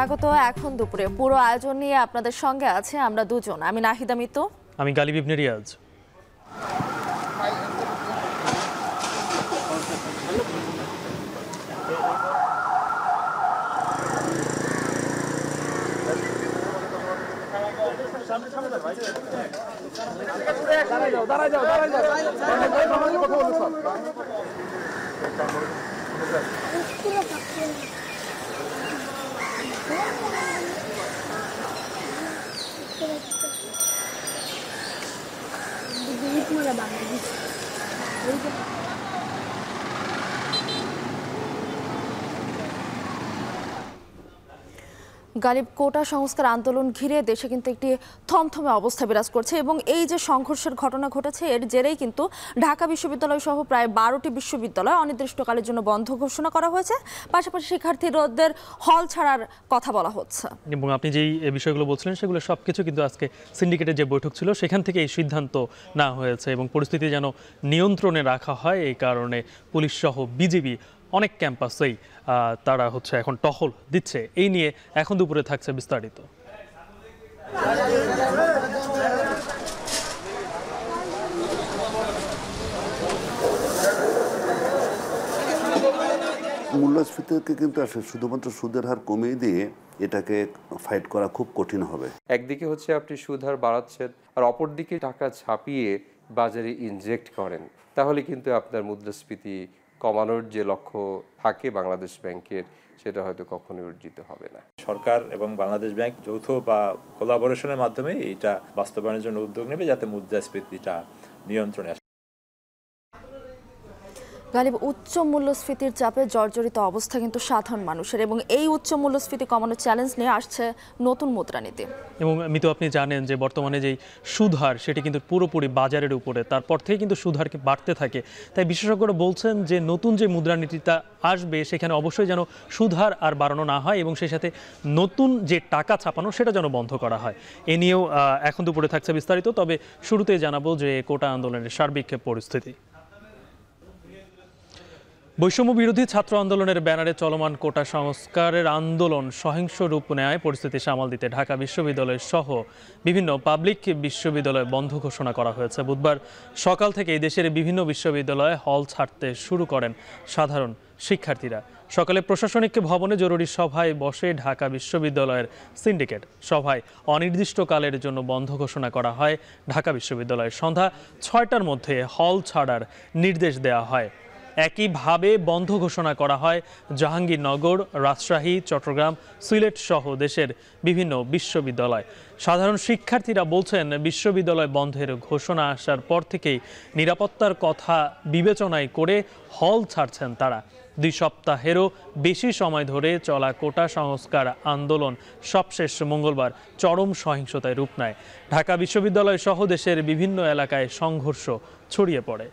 স্বাগত। এখন দুপুরে পুরো আয়োজন নিয়ে আপনাদের সঙ্গে আছে আমরা দুজন, আমি নাহিদা মিতু, আমি গালিব ইবনে রিয়াজ। গালিব, কোটা সংস্কার আন্দোলন ঘিরে দেশে কিন্তু একটি থমথমে অবস্থা বিরাজ করছে এবং এই যে সংঘর্ষের ঘটনা ঘটেছে এর জেরেই কিন্তু ঢাকা বিশ্ববিদ্যালয় সহ প্রায় 12টি বিশ্ববিদ্যালয় অনির্দিষ্টকালের জন্য বন্ধ ঘোষণা করা হয়েছে। পাশাপাশি শিক্ষার্থীদের হল ছাড়ার কথা বলা হচ্ছে। এবং আপনি যেই বিষয়গুলো বলছিলেন সেগুলো সবকিছু কিন্তু আজকে সিন্ডিকেটের যে বৈঠক ছিল সেখান থেকে এই সিদ্ধান্ত নেওয়া হয়েছে এবং পরিস্থিতি যেন নিয়ন্ত্রণে রাখা হয়। এই কারণে পুলিশ সহ বিজিবি অনেক ক্যাম্পাসেই তারা এখন টহল দিচ্ছে। এই নিয়ে এখন দুপুরে থাকছে বিস্তারিত। মূল্যস্ফীতিকে কিন্তু আসলে শুধুমাত্র সুদের হার কমিয়ে দিয়ে এটাকে ফাইট করা খুব কঠিন হবে। একদিকে আপনি সুদ হার বাড়াচ্ছেন আর অপরদিকে টাকা ছাপিয়ে বাজারে ইনজেক্ট করেন, তাহলে কিন্তু আপনার মুদ্রাস্ফীতি কমানোর যে লক্ষ্য থাকে বাংলাদেশ ব্যাংকের সেটা হয়তো কখনোই অর্জিত হবে না। সরকার এবং বাংলাদেশ ব্যাংক যৌথ বা কোলাবোরেশনের মাধ্যমে এটা বাস্তবায়নের জন্য উদ্যোগ নেবে যাতে মুদ্রাস্ফীতিটা নিয়ন্ত্রণে আসে। গালিব, উচ্চ মূল্যস্ফীতির চাপে জর্জরিত অবস্থা কিন্তু সাধারণ মানুষের এবং এই উচ্চ মূল্যস্ফীতি কমানোর চ্যালেঞ্জ নিয়ে আসছে নতুন মুদ্রানীতি। এবং মিতু, আপনি জানেন যে বর্তমানে যেই সুদ হার সেটি কিন্তু পুরোপুরি বাজারের উপরে, তারপর থেকে কিন্তু সুদ হার বাড়তে থাকে। তাই বিশেষজ্ঞরা বলছেন যে নতুন যে মুদ্রানীতিটা আসবে সেখানে অবশ্যই যেন সুদ হার আর বাড়ানো না হয় এবং সেই সাথে নতুন যে টাকা ছাপানো সেটা যেন বন্ধ করা হয়। এ নিয়েও এখন দুপুরে থাকছে বিস্তারিত। তবে শুরুতেই জানাবো যে কোটা আন্দোলনের সার্বিক পরিস্থিতি। বৈষম্য বিরোধী ছাত্র আন্দোলনের ব্যানারে চলমান কোটা সংস্কারের আন্দোলন সহিংস রূপ নেয় পরিস্থিতি সামাল দিতে ঢাকা বিশ্ববিদ্যালয় সহ বিভিন্ন পাবলিক বিশ্ববিদ্যালয় বন্ধ ঘোষণা করা হয়েছে। বুধবার সকাল থেকে দেশের বিভিন্ন বিশ্ববিদ্যালয়ে হল ছাড়তে শুরু করেন সাধারণ শিক্ষার্থীরা। সকালে প্রশাসনিক ভবনে জরুরি সভায় বসে ঢাকা বিশ্ববিদ্যালয়ের সিন্ডিকেট। সভায় অনির্দিষ্টকালের জন্য বন্ধ ঘোষণা করা হয় ঢাকা বিশ্ববিদ্যালয়। সন্ধ্যা 6টার মধ্যে হল ছাড়ার নির্দেশ দেওয়া হয়। একইভাবে বন্ধ ঘোষণা করা হয় জাহাঙ্গীরনগর, রাজশাহী, চট্টগ্রাম, সিলেট সহ দেশের বিভিন্ন বিশ্ববিদ্যালয়। সাধারণ শিক্ষার্থীরা বলছেন বিশ্ববিদ্যালয় বন্ধের ঘোষণা আসার পর থেকেই নিরাপত্তার কথা বিবেচনায় করে হল ছাড়ছেন তারা। 2 সপ্তাহেরও বেশি সময় ধরে চলা কোটা সংস্কার আন্দোলন সবশেষ মঙ্গলবার চরম সহিংসতায় রূপ নেয়। ঢাকা বিশ্ববিদ্যালয় সহ দেশের বিভিন্ন এলাকায় সংঘর্ষ ছড়িয়ে পড়ে।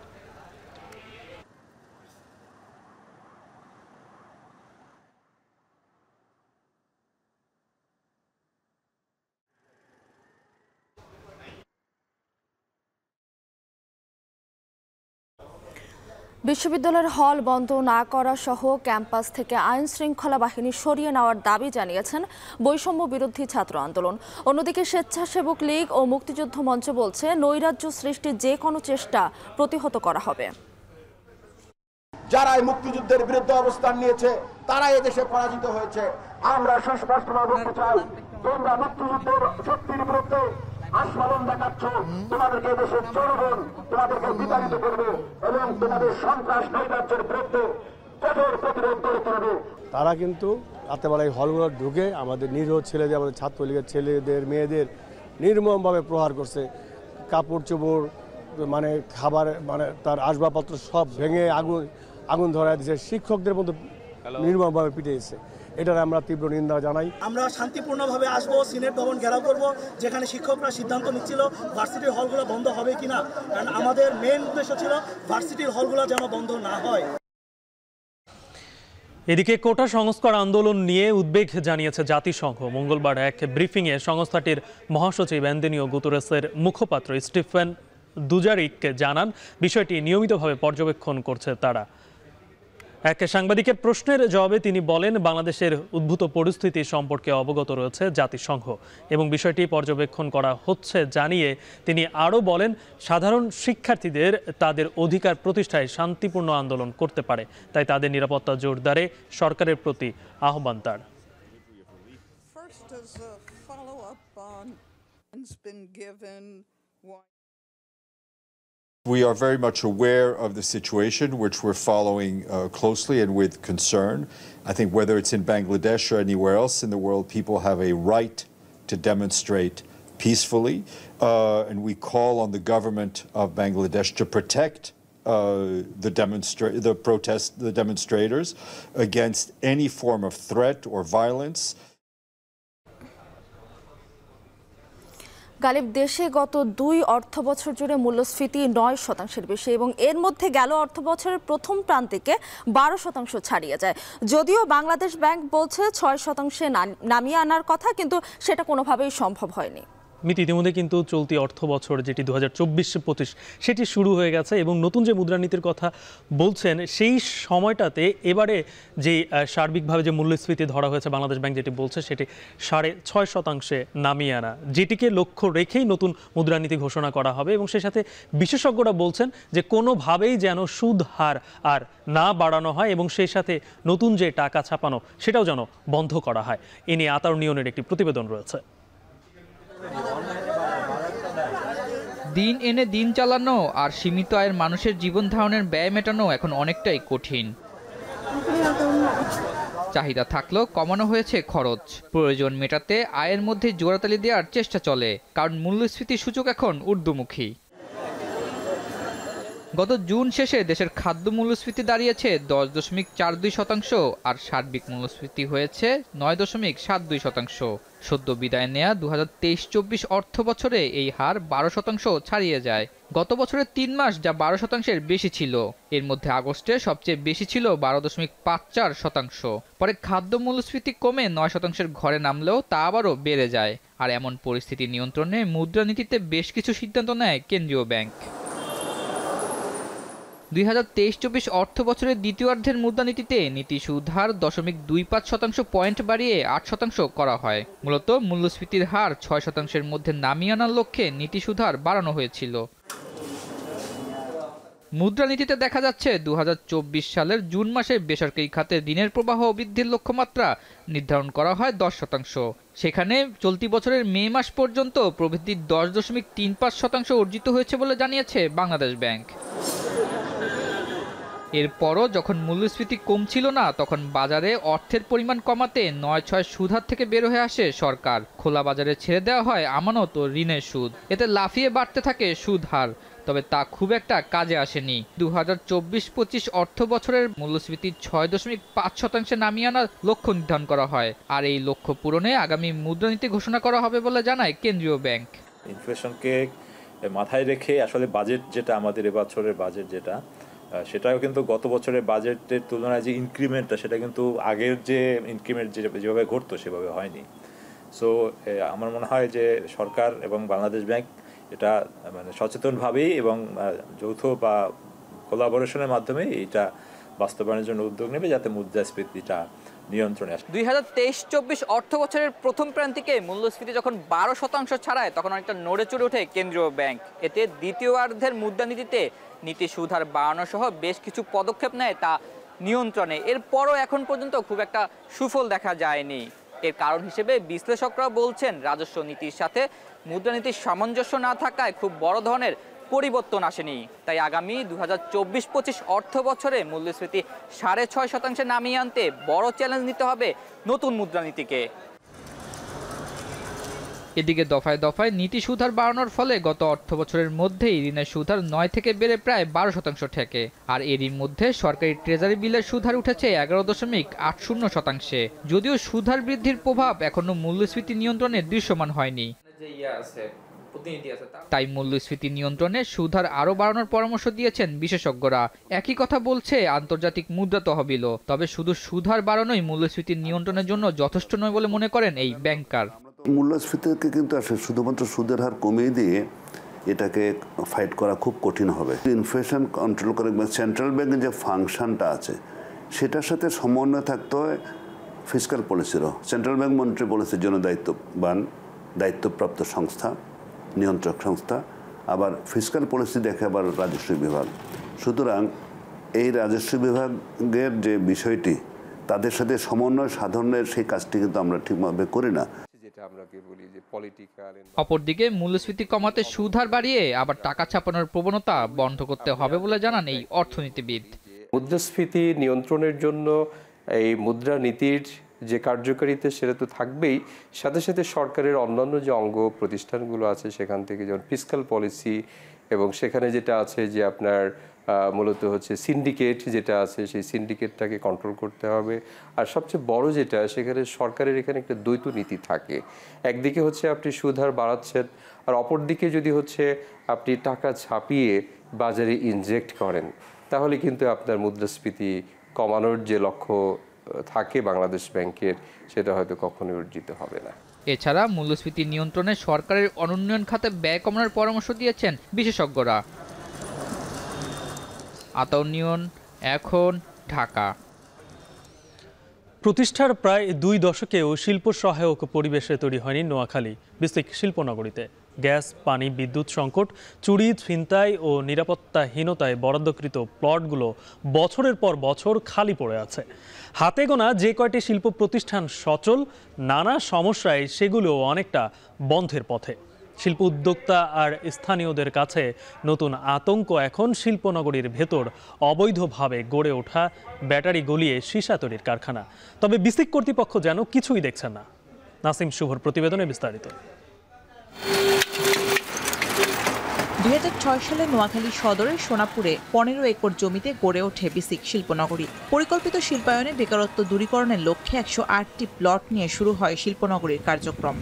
বিশ্ববিদ্যালয়ের হল বন্ধ না করা সহ ক্যাম্পাস থেকে আইন শৃঙ্খলা বাহিনী সরিয়ে নেওয়ার দাবি জানিয়েছেন বৈষম্য বিরোধী ছাত্র আন্দোলন। অন্যদিকে স্বেচ্ছাসেবক লীগ ও মুক্তিযুদ্ধ মঞ্চ বলছে নৈরাজ্য সৃষ্টির যে কোনো চেষ্টা প্রতিহত করা হবে। যারা এই মুক্তিযুদ্ধের বিরুদ্ধে অবস্থান নিয়েছে তারা এদেশে পরাজিত হয়েছে। আমরা সুস্পষ্টভাবে বলতে চাই, তোমরা মুক্তিযুদ্ধের শক্তির বিরুদ্ধে আস্ফালন দেখাচ্ছ, তোমাদেরকে দেশের জনগণ তোমাদেরকে বিতাড়িত করবে এবং তোমাদের সন্ত্রাস নৈরাজ্যের বিরুদ্ধে কঠোর প্রতিরোধ করে তুলবে। তারা কিন্তু রাতেবেলায় হলগুলো ঢুকে আমাদের নিরীহ ছেলেদের, আমাদের ছাত্রলীগের ছেলেদের মেয়েদের নির্মমভাবে প্রহার করছে। কাপড় চোপড় মানে খাবার মানে তার আসবাবপত্র সব ভেঙে আগুন ধরায় দিয়েছে। শিক্ষকদের মধ্যে নির্মমভাবে পিটিয়েছে। এটার আমরা তীব্র নিন্দা জানাই। আমরা শান্তিপূর্ণভাবে আসবো, সিনেট ভবন ঘেরাও করব, যেখানে শিক্ষকরা সিদ্ধান্ত নিচ্ছিল ভার্সিটির হলগুলো বন্ধ হবে কিনা। কারণ আমাদের মেইন উদ্দেশ্য ছিল ভার্সিটির হলগুলো যেন বন্ধ না হয়। এদিকে কোটা সংস্কার আন্দোলন নিয়ে উদ্বেগ জানিয়েছে জাতিসংঘ। মঙ্গলবার এক ব্রিফিংয়ে সংস্থাটির মহাসচিব অ্যান্তোনিও গুতেরেসের মুখপাত্র স্টিফেন দুজারিক জানান বিষয়টি নিয়মিতভাবে পর্যবেক্ষণ করছে তারা। এক সাংবাদিকের প্রশ্নের জবাবে তিনি বলেন, বাংলাদেশের উদ্ভূত পরিস্থিতি সম্পর্কে অবগত রয়েছে জাতিসংঘ এবং বিষয়টি পর্যবেক্ষণ করা হচ্ছে জানিয়ে তিনি আরও বলেন, সাধারণ শিক্ষার্থীদের তাদের অধিকার প্রতিষ্ঠায় শান্তিপূর্ণ আন্দোলন করতে পারে, তাই তাদের নিরাপত্তা জোরদারে সরকারের প্রতি আহ্বান তার। We are very much aware of the situation, which we're following closely and with concern. I think whether it's in Bangladesh or anywhere else in the world, people have a right to demonstrate peacefully, and we call on the government of Bangladesh to protect the demonstrators against any form of threat or violence. Ghalib, দেশে গত 2 অর্থবছর জুড়ে মূল্যস্ফীতি 9% বেশি এবং এর মধ্যে গেল অর্থবছরের প্রথম প্রান্তিকে 12% ছাড়িয়ে যায়। যদিও বাংলাদেশ ব্যাংক বলছে 6% নামিয়ে আনার কথা, কিন্তু সেটা কোনোভাবেই সম্ভব হয়নি। ইতিমধ্যে কিন্তু চলতি অর্থ বছর যেটি 2024-25 সেটি শুরু হয়ে গেছে এবং নতুন যে মুদ্রানীতির কথা বলছেন সেই সময়টাতে এবারে যে সার্বিকভাবে যে মূল্যস্ফীতি ধরা হয়েছে বাংলাদেশ ব্যাংক যেটি বলছে সেটি 6.5% নামিয়ে আনা, যেটিকে লক্ষ্য রেখেই নতুন মুদ্রানীতি ঘোষণা করা হবে এবং সেই সাথে বিশেষজ্ঞরা বলছেন যে কোনোভাবেই যেন সুদ হার আর না বাড়ানো হয় এবং সেই সাথে নতুন যে টাকা ছাপানো সেটাও যেন বন্ধ করা হয়। এ নিয়ে আতাউর নিয়নের একটি প্রতিবেদন রয়েছে। দিন এনে দিন চালানো আর সীমিত আয়ের মানুষের জীবন ধারণের ব্যয় মেটানো এখন অনেকটাই কঠিন। চাহিদা থাকলেও কমানো হয়েছে খরচ। প্রয়োজন মেটাতে আয়ের মধ্যে জোড়াতালি দেওয়ার চেষ্টা চলে, কারণ মূল্যস্ফীতি সূচক এখন ঊর্ধ্বমুখী। গত জুন শেষে দেশের খাদ্য মূল্যস্ফীতি দাঁড়িয়েছে 10.42% আর সার্বিক মূল্যস্ফীতি হয়েছে 9.72%। সদ্য বিদায় নেয়া 2023-24 অর্থ বছরে এই হার 12% ছাড়িয়ে যায়। গত বছরের 3 মাস যা 12%-এর বেশি ছিল, এর মধ্যে আগস্টে সবচেয়ে বেশি ছিল 12.54%। পরে খাদ্য মূল্যস্ফীতি কমে 9%-এর ঘরে নামলেও তা আবারও বেড়ে যায়। আর এমন পরিস্থিতি নিয়ন্ত্রণে মুদ্রানীতিতে বেশ কিছু সিদ্ধান্ত নেয় কেন্দ্রীয় ব্যাংক। 2023-24 অর্থ বছরের দ্বিতীয়ার্ধের মুদ্রানীতিতে নীতি সুদ হার 0.25% পয়েন্ট বাড়িয়ে 8% করা হয়। মূলত মূল্যস্ফীতির হার 6%-এর মধ্যে নামিয়ে আনার লক্ষ্যে নীতি সুদ হার বাড়ানো হয়েছিল। মুদ্রানীতিতে দেখা যাচ্ছে 2024 সালের জুন মাসে বেসরকারি খাতে ঋণের প্রবাহ বৃদ্ধির লক্ষ্যমাত্রা নির্ধারণ করা হয় 10%। সেখানে চলতি বছরের মে মাস পর্যন্ত প্রবৃদ্ধি 10.35% অর্জিত হয়েছে বলে জানিয়েছে বাংলাদেশ ব্যাংক। এরপরও যখন মূল্যস্ফীতি কমছিল না, তখন বাজারে অর্থের পরিমাণ কমাতে 9-6 সুদ হার থেকে বের হয়ে আসে সরকার। খোলা বাজারে ছেড়ে দেওয়া হয় আমানত ও ঋণের সুদ, এতে লাফিয়ে বাড়তে থাকে সুদ হার। তবে তা খুব একটা কাজে আসেনি। 2024-25 অর্থ বছরের মূল্যস্ফীতি 6.5% নামিয়ে আনার লক্ষ্য নির্ধারণ করা হয়। আর এই লক্ষ্য পূরণে আগামী মুদ্রানীতি ঘোষণা করা হবে বলে জানায় কেন্দ্রীয় ব্যাংক। ইনফ্লেশনকে মাথায় রেখে আসলে বাজেট যেটা আমাদের এবছরের বাজেট যেটা, সেটাও কিন্তু গত বছরের বাজেটের তুলনায় যে ইনক্রিমেন্টটা সেটা কিন্তু আগের যে ইনক্রিমেন্ট যেভাবে ঘটতো সেভাবে হয়নি। সো আমার মনে হয় যে সরকার এবং বাংলাদেশ ব্যাংক এটা মানে সচেতনভাবেই এবং যৌথ বা কোলাবোরেশনের মাধ্যমে এটা বাস্তবায়নের জন্য উদ্যোগ নেবে, যাতে মুদ্রাস্ফীতিটা নিয়ন্ত্রণে আসে। 2023-24 অর্থ বছরের প্রথম প্রান্তিকে মূল্যস্ফীতি যখন 12% ছাড়ায়, তখন অনেকটা নড়ে চড়ে ওঠে কেন্দ্রীয় ব্যাংক। এতে দ্বিতীয়ার্ধের মুদ্রানীতিতে নীতি সুদ হার বাড়ানো সহ বেশ কিছু পদক্ষেপ নেয় তা নিয়ন্ত্রণে। এরপরও এখন পর্যন্ত খুব একটা সুফল দেখা যায়নি। এর কারণ হিসেবে বিশ্লেষকরা বলছেন, রাজস্ব নীতির সাথে মুদ্রানীতির সামঞ্জস্য না থাকায় খুব বড় ধরনের পরিবর্তন আসেনি। তাই আগামী 2024-25 অর্থ বছরে মূল্যস্ফীতি 6.5% নামিয়ে আনতে বড় চ্যালেঞ্জ নিতে হবে নতুন মুদ্রানীতিকে। এদিকে দফায় দফায় নীতি সুদ হার বাড়ানোর ফলে গত অর্থ বছরের মধ্যেই ঋণের সুদ হার 9 থেকে বেড়ে প্রায় 12% ঠেকে। আর এরই মধ্যে সরকারি ট্রেজারি বিলের সুদ হার উঠেছে 11.80%। যদিও সুদ হার বৃদ্ধির প্রভাব এখনো মূল্যস্ফীতি নিয়ন্ত্রণে দৃশ্যমান হয়নি। তাই মূল্যস্ফীতি নিয়ন্ত্রণে সুদ হার আরও বাড়ানোর পরামর্শ দিয়েছেন বিশেষজ্ঞরা। একই কথা বলছে আন্তর্জাতিক মুদ্রা তহবিলও। তবে শুধু সুদ হার বাড়ানোই মূল্যস্ফীতি নিয়ন্ত্রণের জন্য যথেষ্ট নয় বলে মনে করেন এই ব্যাংকার। মূল্যস্ফীতিকে কিন্তু আসলে শুধুমাত্র সুদের হার কমিয়ে দিয়ে এটাকে ফাইট করা খুব কঠিন হবে। ইনফ্লেশন কন্ট্রোল করে সেন্ট্রাল ব্যাংকের যে ফাংশনটা আছে সেটার সাথে সমন্বয় থাকতে হয় ফিসক্যাল পলিসিরও। সেন্ট্রাল ব্যাংক মনিটারি পলিসির জন্য দায়িত্বপ্রাপ্ত সংস্থা, নিয়ন্ত্রক সংস্থা, আবার ফিসক্যাল পলিসি দেখে আবার রাজস্ব বিভাগ। সুতরাং এই রাজস্ব বিভাগের যে বিষয়টি, তাদের সাথে সমন্বয় সাধনের সেই কাজটি কিন্তু আমরা ঠিকভাবে করি না। অপরদিকে মূল্যস্ফীতি কমাতে সুদ হার বাড়িয়ে আবার টাকা ছাপানোর প্রবণতা বন্ধ করতে হবে বলে জানান এই অর্থনীতিবিদ। মুদ্রাস্ফীতি নিয়ন্ত্রণের জন্য এই মুদ্রা নীতির যে কার্যকারিতা সেটা তো থাকবেই, সাথে সাথে সরকারের অন্যান্য যে অঙ্গ প্রতিষ্ঠানগুলো আছে সেখান থেকে যেমন ফিসক্যাল পলিসি, এবং সেখানে যেটা আছে যে আপনার মূলত হচ্ছে সিন্ডিকেট যেটা আছে, সেই সিন্ডিকেটটাকে কন্ট্রোল করতে হবে। আর সবচেয়ে বড় যেটা, সেখানে সরকারের এখানে একটা দ্বৈত নীতি থাকে। একদিকে হচ্ছে আপনি সুদ হার বাড়াচ্ছেন, আর অপরদিকে যদি হচ্ছে আপনি টাকা ছাপিয়ে বাজারে ইনজেক্ট করেন, তাহলে কিন্তু আপনার মুদ্রাস্ফীতি কমানোর যে লক্ষ্য থাকে বাংলাদেশ ব্যাংকের, সেটা হয়তো কখনোই অর্জিত হবে না। এছাড়া মূল্যস্ফীতি নিয়ন্ত্রণে সরকারের অনুন্নয়ন খাতে ব্যয় কমানোর পরামর্শ দিয়েছেন বিশেষজ্ঞরা। আতাউর নিয়ন, এখন, ঢাকা। প্রতিষ্ঠার প্রায় 2 দশকেও শিল্প সহায়ক পরিবেশে তৈরি হয়নি নোয়াখালী বিস্তিক শিল্পনগরীতে। গ্যাস, পানি, বিদ্যুৎ সংকট, চুরি, ছিনতাই ও নিরাপত্তাহীনতায় বরাদ্দকৃত প্লটগুলো বছরের পর বছর খালি পড়ে আছে। হাতে গোনা যে কয়টি শিল্প প্রতিষ্ঠান সচল, নানা সমস্যায় সেগুলো অনেকটা বন্ধের পথে। শিল্প উদ্যোক্তা আর স্থানীয়দের কাছে নতুন আতঙ্ক এখন শিল্পনগরীর ভেতর অবৈধভাবে গড়ে ওঠা ব্যাটারি গলিয়ে সীসা তৈরির কারখানা। তবে বিসিক কর্তৃপক্ষ যেন কিছুই দেখছেন না। নাসিম শুভর প্রতিবেদনে বিস্তারিত। 2006 সালে নোয়াখালী সদরের সোনাপুরে 15 একর জমিতে গড়ে ওঠে বিসিক শিল্পনগরী। পরিকল্পিত শিল্পায়নে বেকারত্ব দূরীকরণের লক্ষ্যে 108টি প্লট নিয়ে শুরু হয় শিল্পনগরীর কার্যক্রম,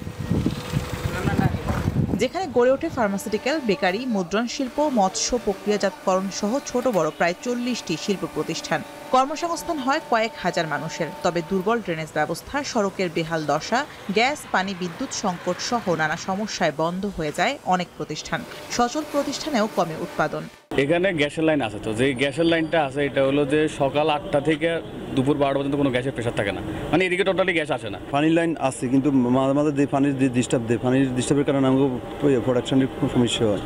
যেখানে গড়ে ওঠে ফার্মাসিউটিক্যাল, বেকারি, মুদ্রণ শিল্প, মৎস্য প্রক্রিয়াজাতকরণ সহ ছোট বড় প্রায় 40টি শিল্প প্রতিষ্ঠান। কর্মসংস্থান হয় কয়েক হাজার মানুষের। তবে দুর্বল ড্রেনেজ ব্যবস্থা, সড়কের বেহাল দশা, গ্যাস, পানি, বিদ্যুৎ সংকট সহ নানা সমস্যায় বন্ধ হয়ে যায় অনেক প্রতিষ্ঠান। সচল প্রতিষ্ঠানেও কমে উৎপাদন। এখানে গ্যাসের লাইন আছে, তো যে গ্যাসের লাইনটা আছে এটা হলো যে সকাল 8টা থেকে দুপুর 12টা পর্যন্ত কোনো গ্যাসের প্রেশার থাকে না, মানে এদিকে টোটালি গ্যাস আসে না। পানির লাইন আছে কিন্তু মাঝে মাঝে পানির ডিস্টার্বের কারণে আমাকে প্রোডাকশনের খুব সমস্যা হয়।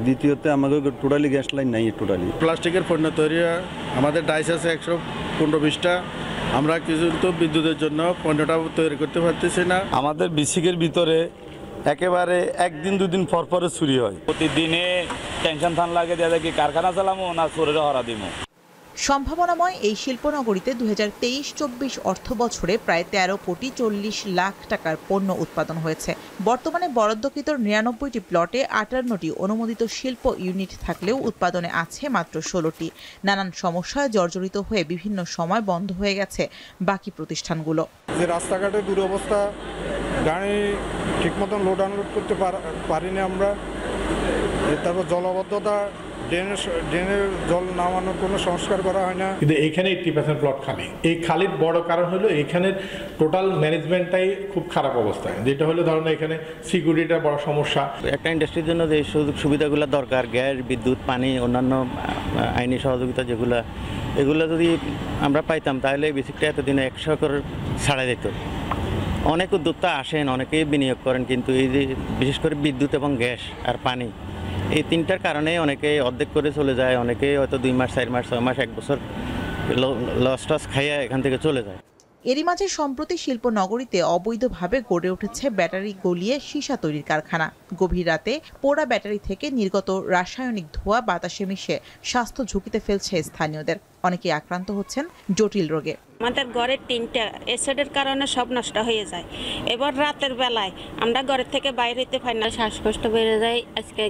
দ্বিতীয়তে আমাকে টোটালি গ্যাস লাইন নাই। টোটালি প্লাস্টিকের পণ্য তৈরি হয়, আমাদের ডাইস আছে 115-20টা। আমরা কিছু তো বিদ্যুতের জন্য পণ্যটা তৈরি করতে পারতেছি না। আমাদের বিসিকের ভিতরে একেবারে একদিন দুদিন পর পরে চুরি হয়। প্রতিদিনে টেনশন থান লাগে যে দেখি কারখানা চালামো না চোরের হরা দিব। সম্ভাবনাময় এই শিল্পনগরীতে 2023-24 অর্থ বছরে প্রায় 13 কোটি 40 লাখ টাকার পণ্য উৎপাদন হয়েছে। বর্তমানে বরাদ্দকৃত 99টি প্লটে 58টি অনুমোদিত শিল্প ইউনিট থাকলেও উৎপাদনে আছে মাত্র 16টি। নানান সমস্যায় জর্জরিত হয়ে বিভিন্ন সময় বন্ধ হয়ে গেছে বাকি প্রতিষ্ঠানগুলো। যে রাস্তাঘাটে দুরবস্থা, গাড়ি ঠিক মতন লোড আনলোড করতে পারি না আমরা। তারপর জলাবদ্ধতা, ড্রেনের জল নামানোর কোনো সংস্কার করা হয় না। কিন্তু এইখানে 80% প্লট খালি। এই খালির বড় কারণ হলো এইখানের টোটাল ম্যানেজমেন্টটাই খুব খারাপ অবস্থায়, যেটা হলো ধরুন এখানে সিকিউরিটিটা বড় সমস্যা। একটা ইন্ডাস্ট্রির জন্য যে সুযোগ সুবিধাগুলো দরকার, গ্যাস, বিদ্যুৎ, পানি, অন্যান্য আইনি সহযোগিতা এগুলো যদি আমরা পাইতাম তাহলে এই বেসিকটা এতদিনে 100 একর ছাড়া যেত। অনেক উদ্যোক্তা আসেন, অনেকেই বিনিয়োগ করেন, কিন্তু এই যে বিশেষ করে বিদ্যুৎ এবং গ্যাস আর পানি, এই তিনটার কারণে অনেকে অর্ধেক করে চলে যায়। অনেকে হয়তো 2 মাস, 4 মাস, 6 মাস, 1 বছর লস টস খাইয়া এখান থেকে চলে যায়। এরই মাঝে সম্প্রতি শিল্পনগরীতে অবৈধভাবে গড়ে উঠেছে ব্যাটারি গলিয়ে সীসা তৈরির কারখানা। গভীর রাতে পোড়া ব্যাটারি থেকে নির্গত রাসায়নিক ধোঁয়া বাতাসে মিশে স্বাস্থ্য ঝুঁকিতে ফেলছে স্থানীয়দের। অনেকেই আক্রান্ত হচ্ছেন জটিল রোগে। আমাদের ঘরের টিনটা এসিডের কারণে সব নষ্ট হয়ে যায়। এবার রাতের বেলায় আমরা ঘরের থেকে বাইরে হইতে পারি না, শ্বাসকষ্ট বেড়ে যায়। আজকে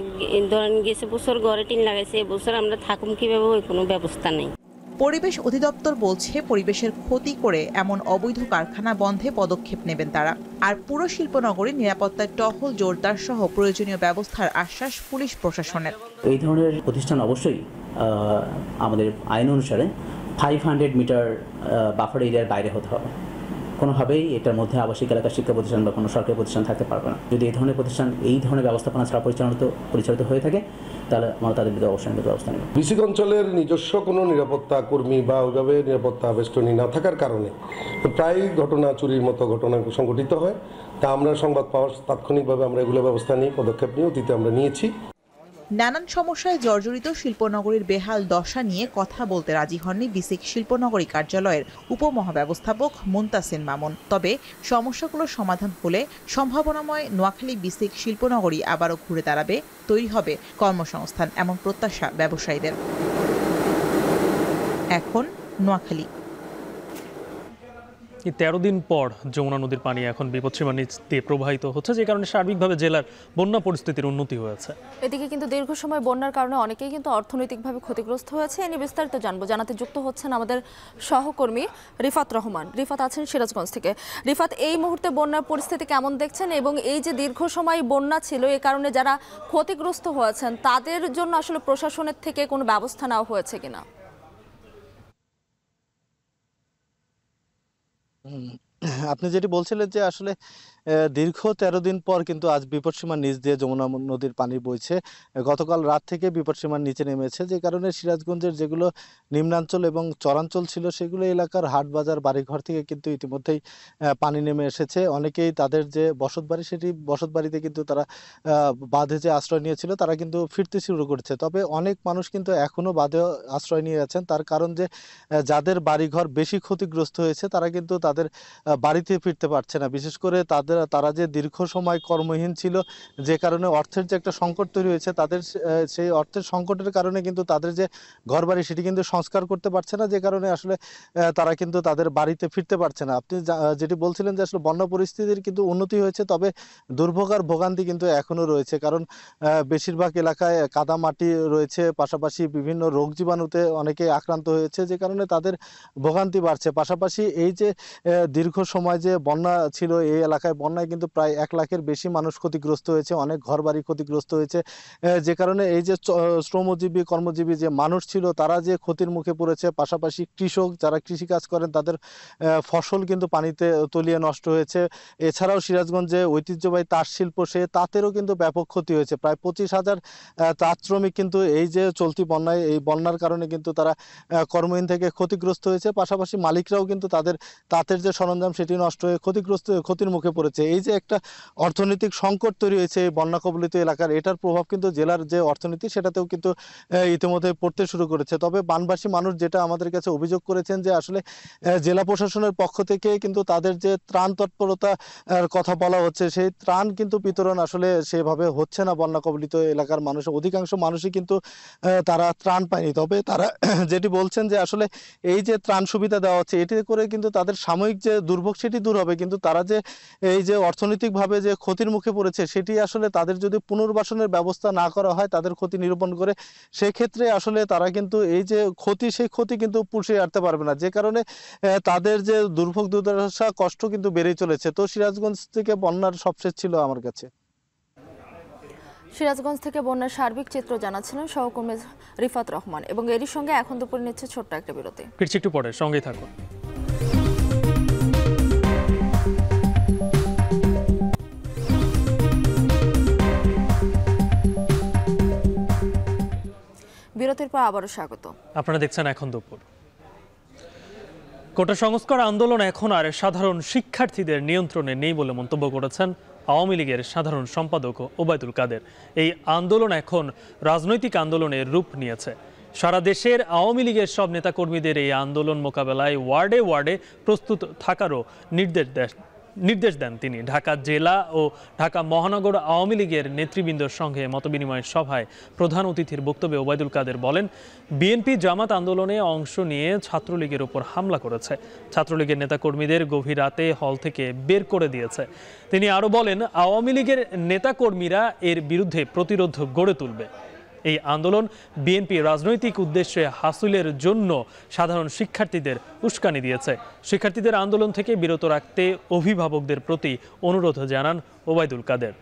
ধরেন গেছে বছর ঘরে টিন লাগাইছে, এবছর আমরা থাকুম কিভাবে, ওই কোনো ব্যবস্থা নেই। পরিবেশ অধিদপ্তর বলছে পরিবেশের ক্ষতি করে এমন অবৈধ কারখানা বন্ধে পদক্ষেপ নেবেন তারা। আর পুরো শিল্পনগরীর নিরাপত্তার টহল জোরদার সহ প্রয়োজনীয় ব্যবস্থার আশ্বাস পুলিশ প্রশাসনের। এই ধরনের প্রতিষ্ঠান অবশ্যই আমাদের আইন অনুসারে 500 মিটার বাফার এরিয়ার বাইরে হতে হবে। কোনোভাবেই এটার মধ্যে আবাসিক এলাকার শিক্ষা প্রতিষ্ঠান বা কোনো সরকারি প্রতিষ্ঠান থাকতে পারবে না। যদি এই ধরনের প্রতিষ্ঠান এই ধরনের ব্যবস্থাপনা ছাড়া পরিচালিত হয়ে থাকে তাহলে আমরা তাদের বিরুদ্ধে অবশ্যই ব্যবস্থা নেব। বিসিক অঞ্চলের নিজস্ব কোনো নিরাপত্তা কর্মী বা ওইভাবে নিরাপত্তা বেষ্টনী না থাকার কারণে প্রায় ঘটনা চুরির মতো ঘটনা সংঘটিত হয়। তা আমরা সংবাদ পাওয়ার তাৎক্ষণিকভাবে আমরা এগুলো ব্যবস্থা নিয়ে পদক্ষেপ নিয়ে অতীতে আমরা নিয়েছি। নানান সমস্যায় জর্জরিত শিল্পনগরীর বেহাল দশা নিয়ে কথা বলতে রাজি হননি বিসিক শিল্পনগরী কার্যালয়ের উপমহাব্যবস্থাপক মুনতাসির মামুন। তবে সমস্যাগুলোর সমাধান হলে সম্ভাবনাময় নোয়াখালী বিসিক শিল্পনগরী আবারও ঘুরে দাঁড়াবে, তৈরি হবে কর্মসংস্থান, এমন প্রত্যাশা ব্যবসায়ীদের। এখন নোয়াখালী 13 দিন পর যমুনা নদীর পানি এখন বিপদসীমার নিচ দিয়ে প্রবাহিত হচ্ছে, যে কারণে সার্বিকভাবে জেলার বন্যা পরিস্থিতির উন্নতি হয়েছে। এদিকে কিন্তু দীর্ঘ সময় বন্যার কারণে অনেকেই কিন্তু অর্থনৈতিকভাবে ক্ষতিগ্রস্ত হয়েছে। এ নিয়ে বিস্তারিত জানবো, জানাতে যুক্ত হচ্ছেন আমাদের সহকর্মী রিফাত রহমান। রিফাত আছেন সিরাজগঞ্জ থেকে। রিফাত, এই মুহূর্তে বন্যার পরিস্থিতি কেমন দেখছেন, এবং এই যে দীর্ঘ সময় বন্যা ছিল এ কারণে যারা ক্ষতিগ্রস্ত হয়েছেন তাদের জন্য আসলে প্রশাসনের থেকে কোনো ব্যবস্থা নেওয়া হয়েছে কিনা? আপনি যেটি বলছিলেন যে আসলে দীর্ঘ 13 দিন পর কিন্তু আজ বিপদসীমার নিচ দিয়ে যমুনা নদীর পানি বইছে। গতকাল রাত থেকে বিপদসীমার নিচে নেমেছে, যে কারণে সিরাজগঞ্জের যেগুলো নিম্নাঞ্চল এবং চরাঞ্চল ছিল সেগুলো এলাকার হাট বাজার বাড়িঘর থেকে কিন্তু ইতিমধ্যেই পানি নেমে এসেছে। অনেকেই তাদের যে বসতবাড়ি সেটি বসতবাড়িতে কিন্তু তারা বাঁধে যে আশ্রয় নিয়েছিল তারা কিন্তু ফিরতে শুরু করেছে। তবে অনেক মানুষ কিন্তু এখনও বাঁধে আশ্রয় নিয়ে আছেন, তার কারণ যে যাদের বাড়িঘর বেশি ক্ষতিগ্রস্ত হয়েছে তারা কিন্তু তাদের বাড়িতে ফিরতে পারছে না। বিশেষ করে তারা যে দীর্ঘ সময় কর্মহীন ছিল, যে কারণে অর্থের যে একটা সংকট তৈরি হয়েছে, তাদের সেই অর্থের সংকটের কারণে কিন্তু তাদের যে ঘরবাড়ি সেটি কিন্তু সংস্কার করতে পারছে না, যে কারণে আসলে তারা কিন্তু তাদের বাড়িতে ফিরতে পারছে না। আপনি যেটি বলছিলেন যে আসলে বন্যা পরিস্থিতির কিন্তু উন্নতি হয়েছে, তবে দুর্ভোগ আর ভোগান্তি কিন্তু এখনো রয়েছে, কারণ বেশিরভাগ এলাকায় কাদা মাটি রয়েছে, পাশাপাশি বিভিন্ন রোগ জীবাণুতে অনেকে আক্রান্ত হয়েছে, যে কারণে তাদের ভোগান্তি বাড়ছে। পাশাপাশি এই যে দীর্ঘ সময় যে বন্যা ছিল, এই এলাকায় বন্যায় কিন্তু প্রায় 1 লাখের বেশি মানুষ ক্ষতিগ্রস্ত হয়েছে, অনেক ঘরবাড়ি ক্ষতিগ্রস্ত হয়েছে, যে কারণে এই যে শ্রমজীবী কর্মজীবী যে মানুষ ছিল তারা যে ক্ষতির মুখে পড়েছে। পাশাপাশি কৃষক যারা কৃষিকাজ করেন তাদের ফসল কিন্তু পানিতে তলিয়ে নষ্ট হয়েছে। এছাড়াও সিরাজগঞ্জে ঐতিহ্যবাহী তাঁত শিল্প, সে তাঁতেরও কিন্তু ব্যাপক ক্ষতি হয়েছে। প্রায় 25,000 তাঁত শ্রমিক কিন্তু এই যে চলতি বন্যায়, এই বন্যার কারণে কিন্তু তারা কর্মহীন থেকে ক্ষতিগ্রস্ত হয়েছে। পাশাপাশি মালিকরাও কিন্তু তাদের তাঁতের যে সরঞ্জাম সেটি নষ্ট হয়ে ক্ষতির মুখে পড়েছে। এই যে একটা অর্থনৈতিক সংকট তৈরি হয়েছে এই বন্যা কবলিত এলাকার, এটার প্রভাব কিন্তু জেলার যে অর্থনীতি সেটাতেও কিন্তু ইতিমধ্যে পড়তে শুরু করেছে। তবে বানবাসী মানুষ যেটা আমাদের কাছে অভিযোগ করেছেন যে আসলে জেলা প্রশাসনের পক্ষ থেকে কিন্তু তাদের যে ত্রাণ তৎপরতার কথা বলা হচ্ছে, সেই ত্রাণ কিন্তু বিতরণ আসলে সেভাবে হচ্ছে না। বন্যা কবলিত এলাকার মানুষ, অধিকাংশ মানুষই কিন্তু তারা ত্রাণ পায়নি। তবে তারা যেটি বলছেন যে আসলে এই যে ত্রাণ সুবিধা দেওয়া হচ্ছে এটি করে কিন্তু তাদের সাময়িক যে দুর্ভোগ সেটি দূর হবে, কিন্তু তারা যে এই যে অর্থনৈতিকভাবে যে ক্ষতির মুখে পড়েছে সেটি আসলে তাদের যদি পুনর্বাসনের ব্যবস্থা না করা হয়, তাদের ক্ষতি নিরূপণ করে, সেক্ষেত্রে আসলে তারা কিন্তু এই যে ক্ষতি সেই ক্ষতি কিন্তু পুষিয়ে আনতে পারবে না, যে কারণে তাদের যে দুর্ভোগ দুর্দশা কষ্ট কিন্তু বেড়েই চলেছে। তো সিরাজগঞ্জ থেকে বন্যার সবশেষ ছিল আমার কাছে। সিরাজগঞ্জ থেকে বন্যার সার্বিক চিত্র জানাচ্ছিলেন সহকর্মী রিফাত রহমান, এবং এরই সঙ্গে এখন দুপুরে নিচ্ছে ছোট্ট একটা বিরতি। ফিরছি একটু পরে, সঙ্গেই থাকুন। বিরতির পর আবারও স্বাগত। আপনারা দেখছেন এখন দুপুর। কোটা সংস্কার আন্দোলন এখন আর সাধারণ শিক্ষার্থীদের নিয়ন্ত্রণে নেই বলে মন্তব্য করেছেন আওয়ামী লীগের সাধারণ সম্পাদক ওবায়দুল কাদের। এই আন্দোলন এখন রাজনৈতিক আন্দোলনের রূপ নিয়েছে। সারা দেশের আওয়ামী লীগের সব নেতাকর্মীদের এই আন্দোলন মোকাবেলায় ওয়ার্ডে ওয়ার্ডে প্রস্তুত থাকারও নির্দেশ দেন তিনি। ঢাকা জেলা ও ঢাকা মহানগর আওয়ামী লীগের নেতৃবৃন্দর সঙ্গে মতবিনিময় সভায় প্রধান অতিথির বক্তব্যে ওবায়দুল কাদের বলেন, বিএনপি জামাত আন্দোলনে অংশ নিয়ে ছাত্রলীগের উপর হামলা করেছে, ছাত্রলীগের নেতাকর্মীদের গভীর রাতে হল থেকে বের করে দিয়েছে। তিনি আরও বলেন, আওয়ামী লীগের নেতাকর্মীরা এর বিরুদ্ধে প্রতিরোধ গড়ে তুলবে। এই আন্দোলন বিএনপি রাজনৈতিক উদ্দেশ্যে হাসিলের জন্য সাধারণ শিক্ষার্থীদের উস্কানি দিয়েছে। শিক্ষার্থীদের আন্দোলন থেকে বিরত রাখতে অভিভাবকদের প্রতি অনুরোধ জানান ওবায়দুল কাদের।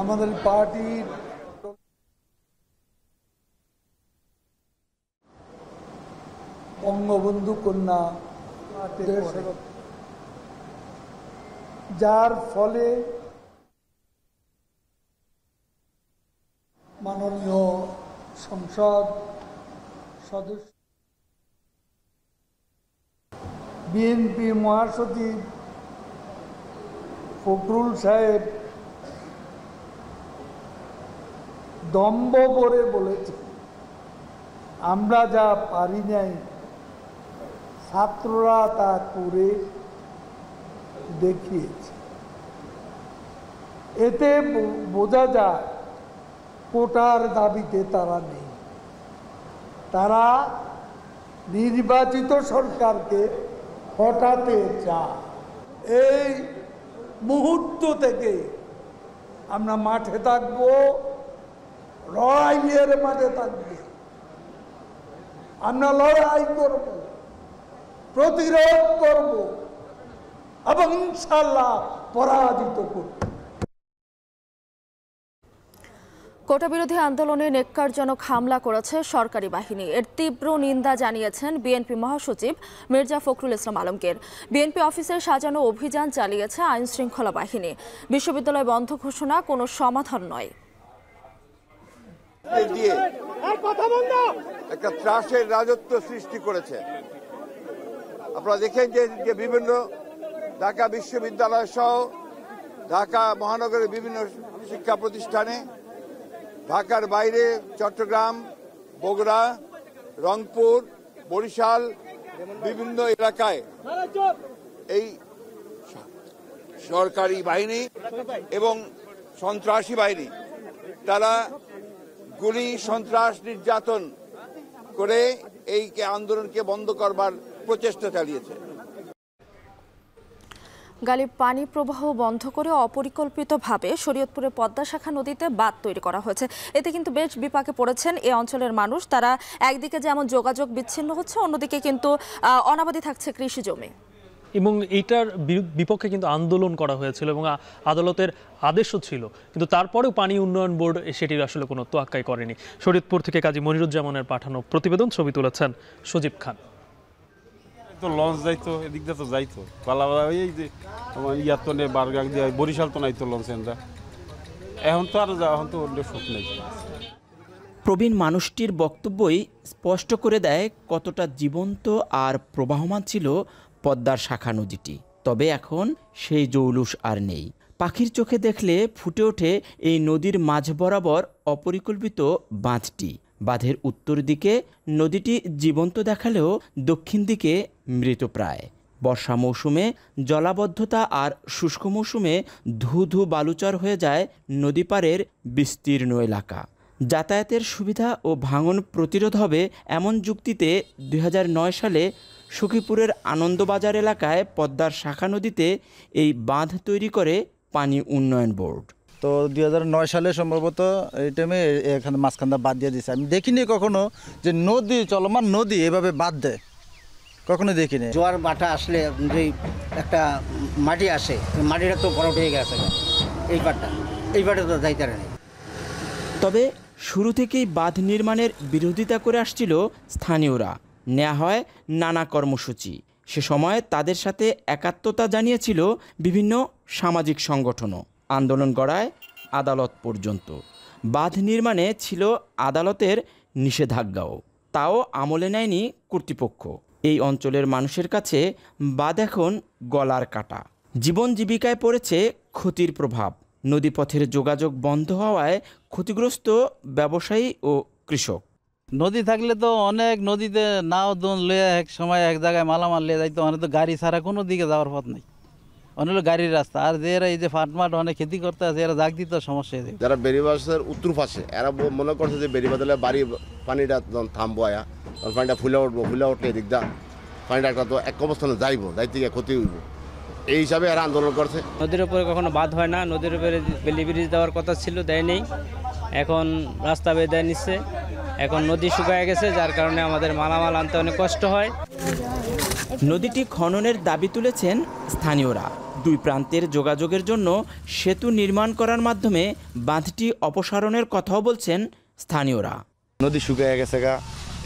আমাদের পার্টির বঙ্গবন্ধু কন্যা, যার ফলে মাননীয় সংসদ সদস্য, বিএনপি মহাসচিব ফখরুল সাহেব দম্ভ করে বলেছে, আমরা যা পারি নাই ছাত্ররা তা করে দেখিয়েছে। এতে বোঝা যায় কোটার দাবিতে তারা নেই, তারা নির্বাচিত সরকারকে হটাতে চায়। এই মুহূর্ত থেকে আমরা মাঠে থাকবো, লড়াইয়ের মাঠে থাকবো, আমরা লড়াই করব, প্রতিরোধ করব এবং ইনশাআল্লাহ পরাজিত করব। কোটা বিরোধী আন্দোলনে নেক্কারজনক হামলা করেছে সরকারি বাহিনী। এর তীব্র নিন্দা জানিয়েছেন বিএনপি মহাসচিব মির্জা ফখরুল ইসলাম আলমগীর। বিএনপি অফিসের সাজানো অভিযান চালিয়েছে আইন শৃঙ্খলা বাহিনী। বিশ্ববিদ্যালয় বন্ধ ঘোষণা কোনো সমাধান নয়। একটা ত্রাসের রাজত্ব সৃষ্টি করেছে। আপনারা দেখেন যে বিভিন্ন ঢাকা বিশ্ববিদ্যালয় সহ ঢাকা মহানগরের বিভিন্ন শিক্ষা প্রতিষ্ঠানে, ঢাকার বাইরে চট্টগ্রাম, বগুড়া, রংপুর, বরিশাল বিভিন্ন এলাকায় এই সরকারি বাহিনী এবং সন্ত্রাসী বাহিনী তারা গুলি, সন্ত্রাস, নির্যাতন করে এই আন্দোলনকে বন্ধ করবার প্রচেষ্টা চালিয়েছে। গালিব পানি প্রবাহ বন্ধ করে অপরিকল্পিতভাবে শরীয়তপুরে পদ্মা শাখা নদীতে বাঁধ তৈরি করা হয়েছে। এতে কিন্তু বেশ বিপাকে পড়েছেন এই অঞ্চলের মানুষ। তারা একদিকে যেমন যোগাযোগ বিচ্ছিন্ন হচ্ছে, অন্যদিকে কিন্তু অনাবাদি থাকছে কৃষি জমি। এবং এইটার বিপক্ষে কিন্তু আন্দোলন করা হয়েছিল এবং আদালতের আদেশও ছিল, কিন্তু তারপরেও পানি উন্নয়ন বোর্ড সেটির আসলে কোনো তোয়াক্কাই করেনি। শরীয়তপুর থেকে কাজী মনিরুজ্জামানের পাঠানো প্রতিবেদন, ছবি তুলেছেন সজীব খান। তো লঞ্চ যাইতো, এদিক দিয়ে তো যাইতো পালাবালা, এই যে আমার ইয়ার তো নেই, বারগাং দিয়ে বরিশাল তো নাই তো লঞ্চ এনরা, এখন তো আর এখন তো অন্য সুখ নেই। প্রবীণ মানুষটির বক্তব্যই স্পষ্ট করে দেয় কতটা জীবন্ত আর প্রবাহমান ছিল পদ্মার শাখা নদীটি। তবে এখন সেই জৌলুস আর নেই। পাখির চোখে দেখলে ফুটে ওঠে এই নদীর মাঝ বরাবর অপরিকল্পিত বাঁধটি। বাঁধের উত্তর দিকে নদীটি জীবন্ত দেখালেও দক্ষিণ দিকে মৃতপ্রায়। বর্ষা মৌসুমে জলাবদ্ধতা আর শুষ্ক মৌসুমে ধু ধু বালুচর হয়ে যায় নদী পাড়ের বিস্তীর্ণ এলাকা। যাতায়াতের সুবিধা ও ভাঙন প্রতিরোধ হবে এমন যুক্তিতে 2009 সালে সখীপুরের আনন্দবাজার এলাকায় পদ্মার শাখা নদীতে এই বাঁধ তৈরি করে পানি উন্নয়ন বোর্ড। তো 2009 সালে সম্ভবত এই টাইমে এখানে মাঝখানটা বাদ দিয়ে দিয়েছে। আমি দেখিনি কখনো যে নদী, চলমান নদী এভাবে বাদ দেয়, কখনো দেখিনি। জোয়ার বাটা আসলে যে একটা মাটি আসে, মাটিটা তো বড় হয়ে গেছে, এই পাটটা তো যাইতে নেই। তবে শুরু থেকেই বাঁধ নির্মাণের বিরোধিতা করে আসছিল স্থানীয়রা। নেওয়া হয় নানা কর্মসূচি। সে সময় তাদের সাথে একাত্মতা জানিয়েছিল বিভিন্ন সামাজিক সংগঠনও। আন্দোলন গড়ায় আদালত পর্যন্ত। বাঁধ নির্মাণে ছিল আদালতের নিষেধাজ্ঞাও, তাও আমলে নেয়নি কর্তৃপক্ষ। এই অঞ্চলের মানুষের কাছে বাঁধ এখন গলার কাটা। জীবন জীবিকায় পড়েছে ক্ষতির প্রভাব। নদীপথের যোগাযোগ বন্ধ হওয়ায় ক্ষতিগ্রস্ত ব্যবসায়ী ও কৃষক। নদী থাকলে তো অনেক, নদীতে নাও দোন লয়ে এক সময় এক জায়গায় মালামাল লিয়ে যাইতো, অনেক তো গাড়ি ছাড়া কোনো দিকে যাওয়ার পথ নেই, অনেক গাড়ির রাস্তা। আর যে এরা এই যে ফাটমাট অনেক খেতি করতে আছে, এরা জাগ দিত সমস্যা। যারা বেরিবাসের উত্তর পাশে, এরা মনে করছে যে বেরিবাদলে বাড়ি পানিটা থামবো, আয়া তখন পানিটা ফুলে উঠবো, ফুলে উঠলে এদিক দা পানিটা একটা তো এক অবস্থানে যাইবো, যাইতে গিয়ে ক্ষতি হইব, এই হিসাবে এরা আন্দোলন করছে। নদীর উপরে কখনো বাঁধ হয় না, নদীর উপরে বেলি ব্রিজ দেওয়ার কথা ছিল, দেয় নেই। এখন রাস্তা বেঁধে নিচ্ছে, এখন নদী শুকায় গেছে, যার কারণে আমাদের মালামাল আনতে অনেক কষ্ট হয়। নদীটি খননের দাবি তুলেছেন স্থানীয়রা। দুই প্রান্তের যোগাযোগের জন্য সেতু নির্মাণ করার মাধ্যমে বাঁধটি অপসারণের কথাও বলছেন স্থানীয়রা। নদী শুকিয়ে গেছে গা,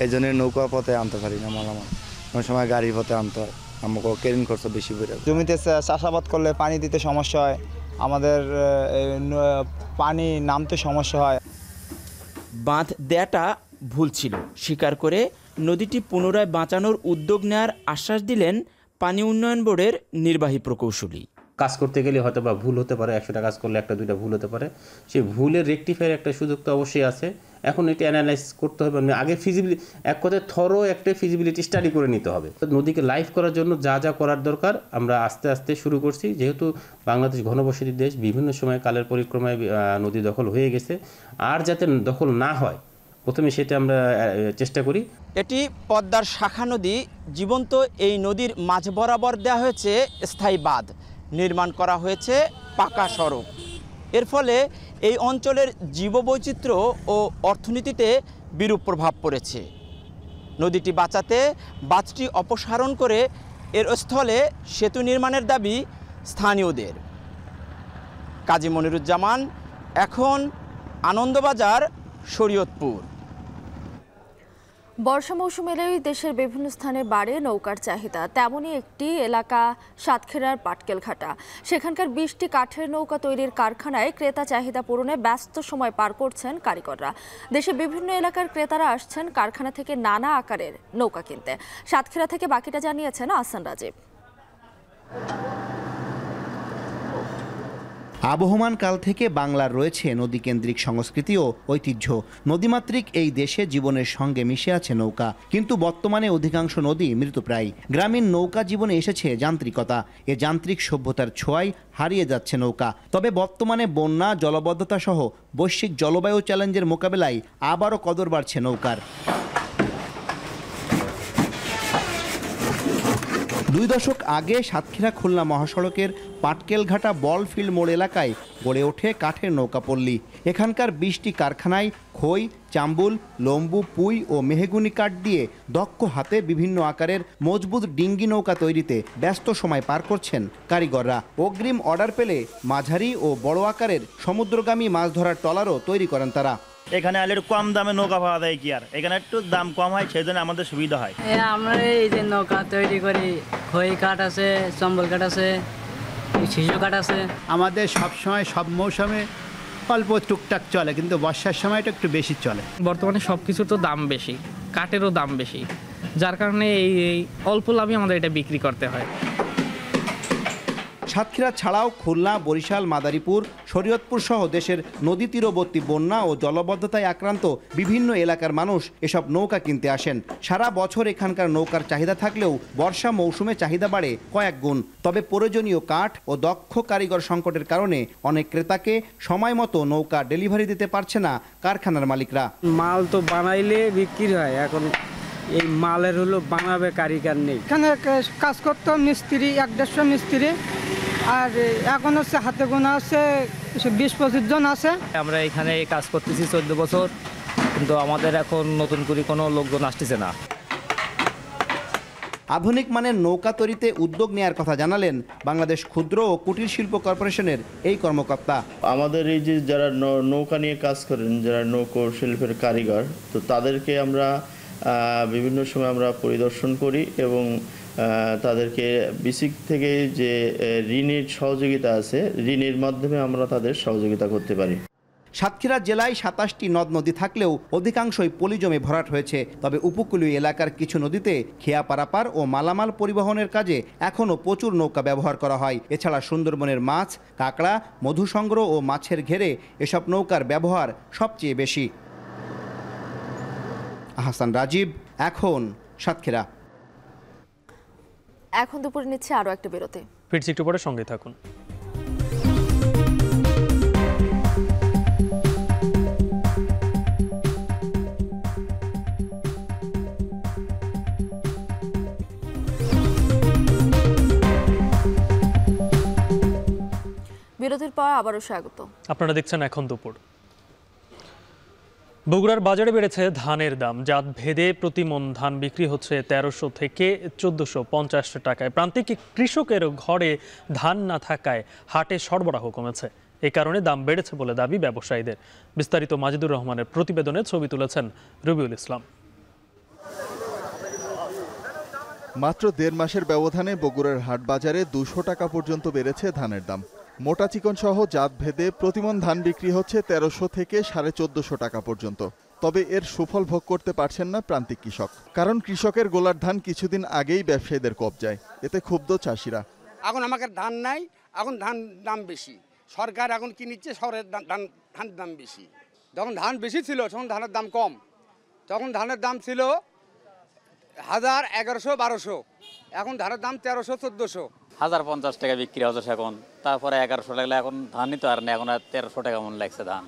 এই জন্য নৌকা পথে আনতে পারি না মালামাল, অনেক সময় গাড়ি পথে আনতে হয়, আমাকে কেরিং খরচ বেশি পড়ে। জমিতে চাষাবাদ করলে পানি দিতে সমস্যা হয়, আমাদের পানি নামতে সমস্যা হয়। বাঁধ দেয়াটা ভুল ছিল স্বীকার করে নদীটি পুনরায় বাঁচানোর উদ্যোগ নেওয়ার আশ্বাস দিলেন পানি উন্নয়ন বোর্ডের নির্বাহী প্রকৌশলী। কাজ করতে গেলে হয়তো বা ভুল হতে পারে, 100টা কাজ করলে 1-2টা ভুল হতে পারে, সেই ভুলের রেকটিফায়ার একটা সুযোগ তো অবশ্যই আছে। এখন এটি অ্যানালাইজ করতে হবে, আগে ফিজিবিলিটি এক কথায় থরো একটা ফিজিবিলিটি স্টাডি করে নিতে হবে। নদীকে লাইভ করার জন্য যা যা করার দরকার আমরা আস্তে আস্তে শুরু করছি। যেহেতু বাংলাদেশ ঘনবসতি দেশ, বিভিন্ন সময় কালের পরিক্রমায় নদী দখল হয়ে গেছে, আর যাতে দখল না হয় প্রথমে সেটা আমরা চেষ্টা করি। এটি পদ্মার শাখা নদী, জীবন্ত এই নদীর মাঝ বরাবর দেওয়া হয়েছে স্থায়ী বাঁধ, নির্মাণ করা হয়েছে পাকা সড়ক। এর ফলে এই অঞ্চলের জীববৈচিত্র্য ও অর্থনীতিতে বিরূপ প্রভাব পড়েছে। নদীটি বাঁচাতে বাঁধটি অপসারণ করে এর স্থলে সেতু নির্মাণের দাবি স্থানীয়দের। কাজী মনিরুজ্জামান, এখন আনন্দবাজার, শরীয়তপুর। বর্ষা মৌসুম এলেই দেশের বিভিন্ন স্থানে বাড়ে নৌকার চাহিদা। তেমনই একটি এলাকা সাতক্ষীরার পাটকেলঘাটা। সেখানকার 20টি কাঠের নৌকা তৈরির কারখানায় ক্রেতা চাহিদা পূরণে ব্যস্ত সময় পার করছেন কারিগররা। দেশে বিভিন্ন এলাকার ক্রেতারা আসছেন কারখানা থেকে নানা আকারের নৌকা কিনতে। সাতক্ষীরা থেকে বাকিটা জানিয়েছেন আহসান রাজীব। আবহমান কাল থেকে বাংলার রয়েছে নদীকেন্দ্রিক সংস্কৃতি ও ঐতিহ্য। নদীমাতৃক এই দেশে জীবনের সঙ্গে মিশে আছে নৌকা, কিন্তু বর্তমানে অধিকাংশ নদী মৃতপ্রায়। গ্রামীণ নৌকা জীবনে এসেছে যান্ত্রিকতা, এ যান্ত্রিক সভ্যতার ছোঁয়ায় হারিয়ে যাচ্ছে নৌকা। তবে বর্তমানে বন্যা, জলবদ্ধতা সহ বৈশ্বিক জলবায়ু চ্যালেঞ্জের মোকাবেলায় আবারও কদর বাড়ছে নৌকার। 2 দশক আগে সাতক্ষীরা খুলনা মহাসড়কের পাটকেলঘাটা বলফিল্ড মোড় এলাকায় গড়ে ওঠে কাঠের নৌকাপল্লী। এখানকার 20টি কারখানায় খই, চাম্বুল, লম্বু, পুই ও মেহগুনি কাঠ দিয়ে দক্ষ হাতে বিভিন্ন আকারের মজবুত ডিঙ্গি নৌকা তৈরিতে ব্যস্ত সময় পার করছেন কারিগররা। অগ্রিম অর্ডার পেলে মাঝারি ও বড় আকারের সমুদ্রগামী মাছ ধরার ট্রলারও তৈরি করেন তারা। এখানে আলে একটু কম দামে নৌকা পাওয়া যায় কি আর, এখানে একটু দাম কম হয়, সেই জন্য আমাদের সুবিধা হয়। আমরা এই যে নৌকা তৈরি করি, খই কাঠ আছে, চম্বল কাঠ আছে, শিশু কাঠ আছে। আমাদের সব সময় সব মৌসুমে অল্প টুকটাক চলে, কিন্তু বর্ষার সময়টা একটু বেশি চলে। বর্তমানে সব কিছুর তো দাম বেশি, কাঠেরও দাম বেশি, যার কারণে এই অল্প লাভে আমাদের এটা বিক্রি করতে হয়। সাতক্ষীরা ছাড়াও খুলনা, বরিশাল, মাদারীপুর, শরীয়তপুর সহ দেশের নদী তীরবর্তী বন্যা ও জলবদ্ধতায় আক্রান্ত বিভিন্ন এলাকার মানুষ এসব নৌকা কিনতে আসেন। সারা বছর এখানকার নৌকার চাহিদা থাকলেও বর্ষা মৌসুমে চাহিদা বাড়ে কয়েক গুণ। তবে প্রয়োজনীয় কাঠ ও দক্ষ কারিগর সংকটের কারণে অনেক ক্রেতাকে সময় মতো নৌকা ডেলিভারি দিতে পারছে না কারখানার মালিকরা। মাল তো বানাইলে বিক্রি হয়, এখন এই মালের হলো বানাবে কারিগর নেই। এখানে কাজ করতো মিস্ত্রি 150 মিস্ত্রি, আর এখন হচ্ছে হাতে গোনা আছে 20-25 জন আছে। আমরা এখানে কাজ করতেছি 14 বছর, কিন্তু আমাদের এখন নতুন করে কোনো লোকজন আসতেছে না। আধুনিক মানের নৌকা তৈরিতে উদ্যোগ নেওয়ার কথা জানালেন বাংলাদেশ ক্ষুদ্র ও কুটির শিল্প কর্পোরেশনের এই কর্মকর্তা। আমাদের এই যে যারা নৌকা নিয়ে কাজ করেন, যারা নৌকো শিল্পের কারিগর, তো তাদেরকে আমরা বিভিন্ন সময় আমরা পরিদর্শন করি এবং তাদেরকে বিসিক থেকে যে ঋণের সহযোগিতা আছে, ঋণের মাধ্যমে আমরা তাদের সহযোগিতা করতে পারি। সাতক্ষীরা জেলায় 27টি নদ নদী থাকলেও অধিকাংশই পলি জমে ভরাট হয়েছে। তবে উপকূলীয় এলাকার কিছু নদীতে খেয়া পারাপার ও মালামাল পরিবহনের কাজে এখনও প্রচুর নৌকা ব্যবহার করা হয়। এছাড়া সুন্দরবনের মাছ, কাঁকড়া, মধু সংগ্রহ ও মাছের ঘেরে এসব নৌকার ব্যবহার সবচেয়ে বেশি। আহসান রাজীব, এখন সাতক্ষীরা। এখন দুপুরে নিচ্ছে আরো একটা বিরতি, ফিরছি একটু পরে, সঙ্গে থাকুন। বিরতির পর আবারও স্বাগত। আপনারা দেখছেন এখন দুপুর। বগুড়ার বাজারে বেড়েছে ধানের দাম। জাত ভেদে প্রতি মণ ধান বিক্রি হচ্ছে ১৩০০ থেকে ১৪৫০ টাকায়। প্রান্তিক কৃষকের ঘরে ধান না থাকায় হাটে সরবরাহ কমেছে। এ কারণে দাম বেড়েছে বলে দাবি ব্যবসায়ীদের। বিস্তারিত মাজিদুর রহমানের প্রতিবেদনে ছবি তুলেছেন রবিউল ইসলাম। মাত্র ১.৫ মাসের ব্যবধানে বগুড়ার হাট বাজারে ২০০ টাকা পর্যন্ত বেড়েছে ধানের দাম। মোটা চিকন সহ জাত ভেদে প্রতিমণ ধান বিক্রি হচ্ছে ১৩০০ থেকে ১৪৫০ টাকা পর্যন্ত। তবে এর সুফল ভোগ করতে পারছেন না প্রান্তিক কৃষক, কারণ কৃষকের গোলার ধান কিছুদিন আগেই ব্যবসায়ীদের কবজায়। এতে ক্ষুব্ধ চাষিরা। এখন আমাদের ধান নাই, এখন ধান দাম বেশি। সরকার এখন কি নিচ্ছে, শহরের ধান দাম বেশি। যখন ধান বেশি ছিল তখন ধানের দাম কম, তখন ধানের দাম ছিল ১০০০, ১১০০, ১২০০। এখন ধানের দাম ১৩০০, ১৪০০। ১০৫০ টাকা বিক্রি হচ্ছে এখন, তারপরে ১১০০ লাগলে এখন ধানই তো আর নেই, এখন আর ১৩০০ টাকা মন লাগছে ধান।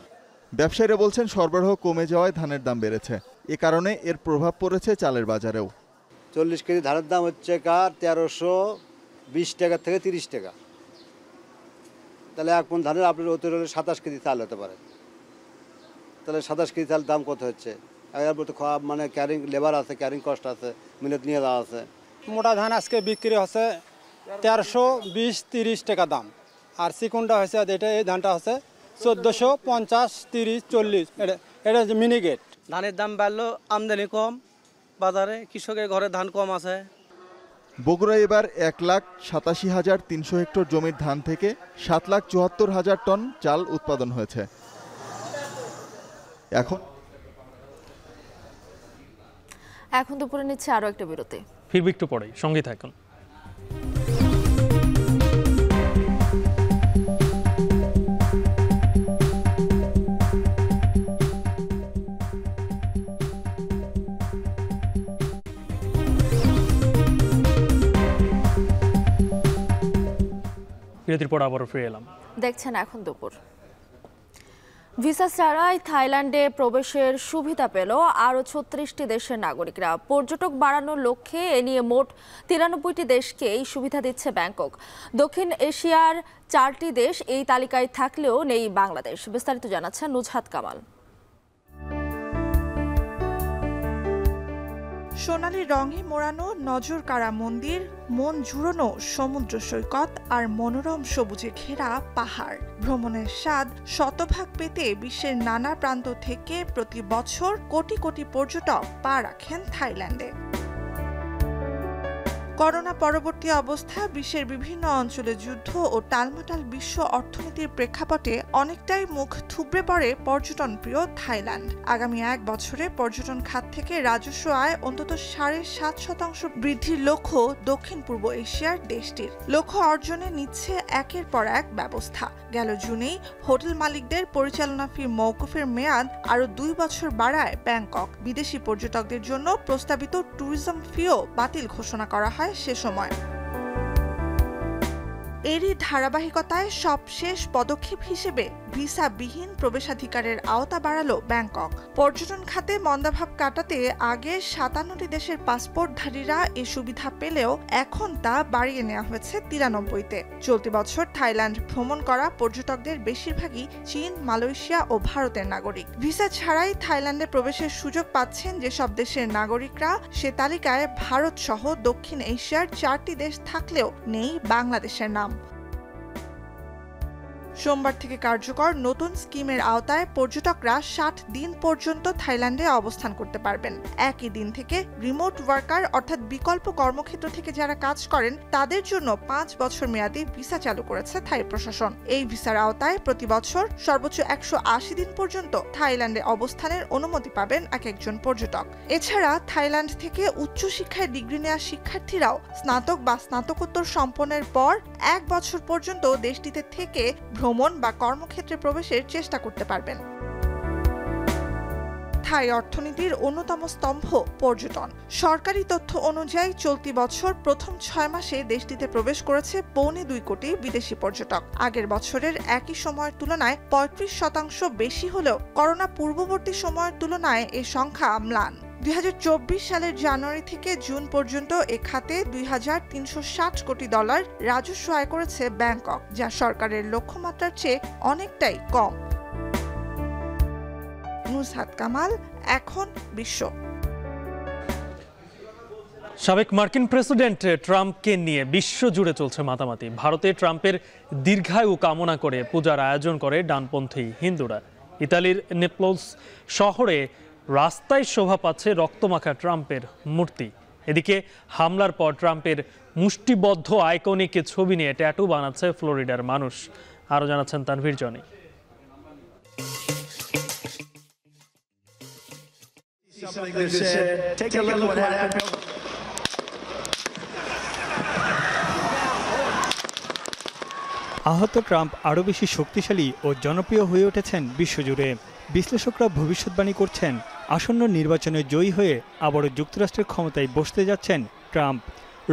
ব্যবসায়ীরা বলছেন সরবরাহ কমে যাওয়ায় ধানের দাম বেড়েছে। এ কারণে এর প্রভাব পড়েছে চালের বাজারেও। ৪০ কেজি ধানের দাম হচ্ছে কার ১৩২০ টাকা থেকে ৩০ টাকা। তাহলে এক মণ ধানের আপনার হতে হলে ২৭ কেজি চাল হতে পারে। তাহলে ২৭ কেজি চাল দাম কত হচ্ছে? মানে ক্যারিং লেবার আছে, ক্যারিং কস্ট আছে, মিলত নিয়ে যাওয়া আছে। মোটা ধান আজকে বিক্রি হচ্ছে ১৩২০-৩০ টাকা দাম, আর চিকুনটা হচ্ছে এটা, এই ধানটা হচ্ছে ১৪৫০, ৩০, ৪০। এটা হচ্ছে মিনিগেট। ধানের দাম বাড়লো, আমদানি কম, বাজারে কৃষকের ঘরে ধান কম আছে। বগুড়ায় এবার ১,৮৭,৩০০ হেক্টর জমির ধান থেকে ৭,৭৪,০০০ টন চাল উৎপাদন হয়েছে। এখন দুপুরে নিচ্ছে আরো একটা বিরতি। ফিরবি একটু পরেই, সঙ্গে থাকুন। বিরতির পর আবারও ফিরে এলাম। দেখছেন এখন দুপুর। ভিসা ছাড়াই থাইল্যান্ডে প্রবেশের সুবিধা পেল আরও ৩৬টি দেশের নাগরিকরা। পর্যটক বাড়ানোর লক্ষ্যে এ নিয়ে মোট ৯৩টি দেশকে এই সুবিধা দিচ্ছে ব্যাংকক। দক্ষিণ এশিয়ার ৪টি দেশ এই তালিকায় থাকলেও নেই বাংলাদেশ। বিস্তারিত জানাচ্ছেন নুজহাত কামাল। সোনালি রঙে মোড়ানো নজর কাড়া মন্দির, মন জুড়োনো সমুদ্র সৈকত আর মনোরম সবুজে ঘেরা পাহাড়। ভ্রমণের স্বাদ শতভাগ পেতে বিশ্বের নানা প্রান্ত থেকে প্রতি বছর কোটি কোটি পর্যটক পা রাখেন থাইল্যান্ডে। করোনা পরবর্তী অবস্থা, বিশ্বের বিভিন্ন অঞ্চলে যুদ্ধ ও টালমাটাল বিশ্ব অর্থনীতির প্রেক্ষাপটে অনেকটাই মুখ থুবড়ে পড়ে পর্যটন প্রিয় থাইল্যান্ড। আগামী ১ বছরে পর্যটন খাত থেকে রাজস্ব আয় অন্তত ৭.৫% বৃদ্ধির লক্ষ্য দক্ষিণ পূর্ব এশিয়ার দেশটির। লক্ষ্য অর্জনে নিচ্ছে একের পর এক ব্যবস্থা। গেল জুনেই হোটেল মালিকদের পরিচালনা ফি মওকুফের মেয়াদ আরও ২ বছর বাড়ায় ব্যাংকক। বিদেশি পর্যটকদের জন্য প্রস্তাবিত ট্যুরিজম ফিও বাতিল ঘোষণা করা হয় সে সময়। এরই ধারাবাহিকতায় সবশেষ পদক্ষেপ হিসেবে ভিসাবিহীন প্রবেশাধিকারের আওতা বাড়ালো ব্যাংকক। পর্যটন খাতে মন্দাভাব কাটাতে আগে ৫৭টি দেশের পাসপোর্টধারীরা এ সুবিধা পেলেও এখন তা বাড়িয়ে নেওয়া হয়েছে ৯৩তে। চলতি বছর থাইল্যান্ড ভ্রমণ করা পর্যটকদের বেশিরভাগই চীন, মালয়েশিয়া ও ভারতের নাগরিক। ভিসা ছাড়াই থাইল্যান্ডে প্রবেশের সুযোগ পাচ্ছেন যেসব দেশের নাগরিকরা, সে তালিকায় ভারত সহ দক্ষিণ এশিয়ার ৪টি দেশ থাকলেও নেই বাংলাদেশের নাম। সোমবার থেকে কার্যকর নতুন স্কিমের আওতায় পর্যটকরা ৬০ দিন পর্যন্ত থাইল্যান্ডে অবস্থান করতে পারবেন। একই দিন থেকে রিমোট ওয়ার্কার অর্থাৎ বিকল্প কর্মক্ষেত্র থেকে যারা কাজ করেন তাদের জন্য ৫ বছর মেয়াদী ভিসা চালু করেছে থাই প্রশাসন। এই ভিসার আওতায় প্রতি বছর সর্বোচ্চ ১৮০ দিন পর্যন্ত থাইল্যান্ডে অবস্থানের অনুমতি পাবেন এক একজন পর্যটক। এছাড়া থাইল্যান্ড থেকে উচ্চশিক্ষায় ডিগ্রি নেওয়া শিক্ষার্থীরাও স্নাতক বা স্নাতকোত্তর সম্পন্নের পর ১ বছর পর্যন্ত দেশটিতে থেকে ভ্রমণ বা কর্মক্ষেত্রে প্রবেশের চেষ্টা করতে পারবেন। থাই অর্থনীতির অন্যতম স্তম্ভ পর্যটন। সরকারি তথ্য অনুযায়ী চলতি বছর প্রথম ৬ মাসে দেশটিতে প্রবেশ করেছে ২.৫ কোটি বিদেশি পর্যটক। আগের বছরের একই সময়ের তুলনায় ৩৫% বেশি হলেও করোনা পূর্ববর্তী সময়ের তুলনায় এ সংখ্যা ম্লান। ২০২৪ সালের জানুয়ারি থেকে জুন পর্যন্ত এ খাতে $২,৩৬০ কোটি রাজস্ব আয় করেছে ব্যাংকক, যা সরকারের লক্ষ্যমাত্রার চেয়ে অনেকটাই কম। নুসহাত কামাল, এখন বিশ্ব। সাবেক মার্কিন প্রেসিডেন্ট ট্রাম্পকে নিয়ে বিশ্বজুড়ে চলছে মাতামাতি। ভারতে ট্রাম্পের দীর্ঘায়ু কামনা করে পূজার আয়োজন করে ডানপন্থী হিন্দুরা। ইতালির নেপলস শহরে রাস্তায় শোভা পাচ্ছে রক্তমাখা ট্রাম্পের মূর্তি। এদিকে হামলার পর ট্রাম্পের মুষ্টিবদ্ধ আইকনিক ছবি নিয়ে ট্যাটু বানাচ্ছে ফ্লোরিডার মানুষ। আরও জানাচ্ছেন তানভীর জনি। আহত ট্রাম্প আরও বেশি শক্তিশালী ও জনপ্রিয় হয়ে উঠেছেন বিশ্বজুড়ে। বিশ্লেষকরা ভবিষ্যৎবাণী করছেন আসন্ন নির্বাচনে জয়ী হয়ে আবারও যুক্তরাষ্ট্রের ক্ষমতায় বসতে যাচ্ছেন ট্রাম্প।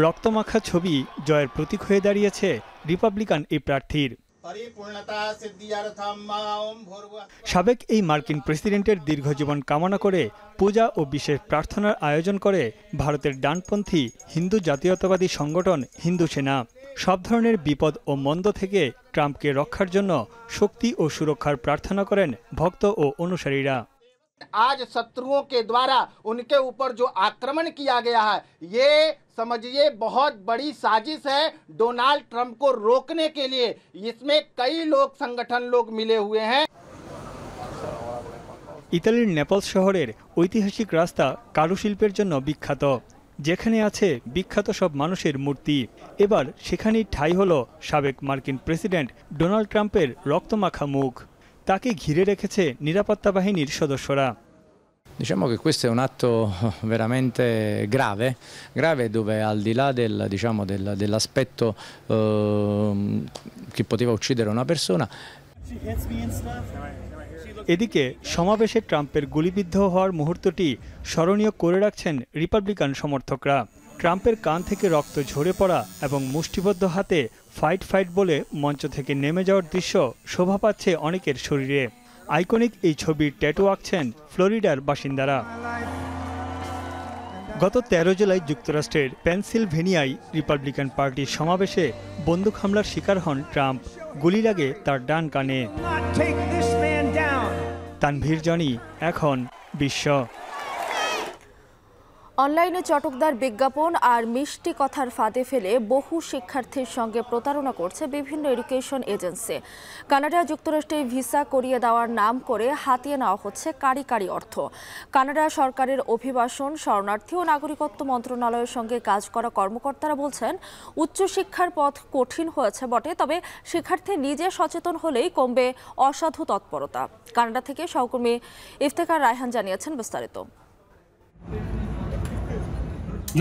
রক্তমাখা ছবি জয়ের প্রতীক হয়ে দাঁড়িয়েছে রিপাবলিকান এই প্রার্থীর। সাবেক এই মার্কিন প্রেসিডেন্টের দীর্ঘজীবন কামনা করে পূজা ও বিশেষ প্রার্থনার আয়োজন করে ভারতের ডানপন্থী হিন্দু জাতীয়তাবাদী সংগঠন হিন্দু সেনা। সব ধরনের বিপদ ও মন্দ থেকে ট্রাম্পকে রক্ষার জন্য শক্তি ও সুরক্ষার প্রার্থনা করেন ভক্ত ও অনুসারীরা। आज शत्रुओं के द्वारा उनके ऊपर जो आक्रमण किया गया है, ये समझिए बहुत बड़ी साजिश है डोनाल्ड ट्रंप को रोकने के लिए। इसमें कई लोग संगठन लोग मिले हुए हैं। ইতালির নেপলস শহরের ঐতিহাসিক রাস্তা কারুশিল্পের জন্য বিখ্যাত, যেখানে আছে বিখ্যাত সব মানুষের মূর্তি। এবার সেখানেই ঠাঁই হলো সাবেক মার্কিন প্রেসিডেন্ট ডোনাল্ড ট্রাম্পের রক্তমাখা মুখ। তাকে ঘিরে রেখেছে নিরাপত্তা বাহিনীর সদস্যরা। Diciamo che questo è un atto veramente grave dove al di là dell'aspetto che poteva uccidere una persona. এদিকে সমাবেশে ট্রাম্পের গুলিবিদ্ধ হওয়ার মুহূর্তটি স্মরণীয় করে রাখছেন রিপাবলিকান সমর্থকরা। ট্রাম্পের কান থেকে রক্ত ঝরে পড়া এবং মুষ্টিবদ্ধ হাতে ফাইট বলে মঞ্চ থেকে নেমে যাওয়ার দৃশ্য শোভা পাচ্ছে অনেকের শরীরে। আইকনিক এই ছবির ট্যাটু আঁকছেন ফ্লোরিডার বাসিন্দারা। গত 13 জুলাই যুক্তরাষ্ট্রের পেনসিলভেনিয়ায় রিপাবলিকান পার্টির সমাবেশে বন্দুক হামলার শিকার হন ট্রাম্প। গুলি লাগে তার ডান কানে। তানভীর জনি, এখন বিশ্ব। অনলাইনে চটকদার বিজ্ঞাপন আর মিষ্টি কথার ফাঁদে ফেলে বহু শিক্ষার্থীর সঙ্গে প্রতারণা করছে বিভিন্ন এডুকেশন এজেন্সি। কানাডা যুক্তরাষ্ট্রে ভিসা করিয়ে দেওয়ার নাম করে হাতিয়ে নেওয়া হচ্ছে কারি অর্থ। কানাডা সরকারের অভিবাসন, শরণার্থী ও নাগরিকত্ব মন্ত্রণালয়ের সঙ্গে কাজ করা কর্মকর্তারা বলছেন, উচ্চশিক্ষার পথ কঠিন হয়েছে বটে, তবে শিক্ষার্থী নিজে সচেতন হলেই কমবে অসাধু তৎপরতা। কানাডা থেকে সহকর্মী ইফতেখার রায়হান জানিয়েছেন বিস্তারিত।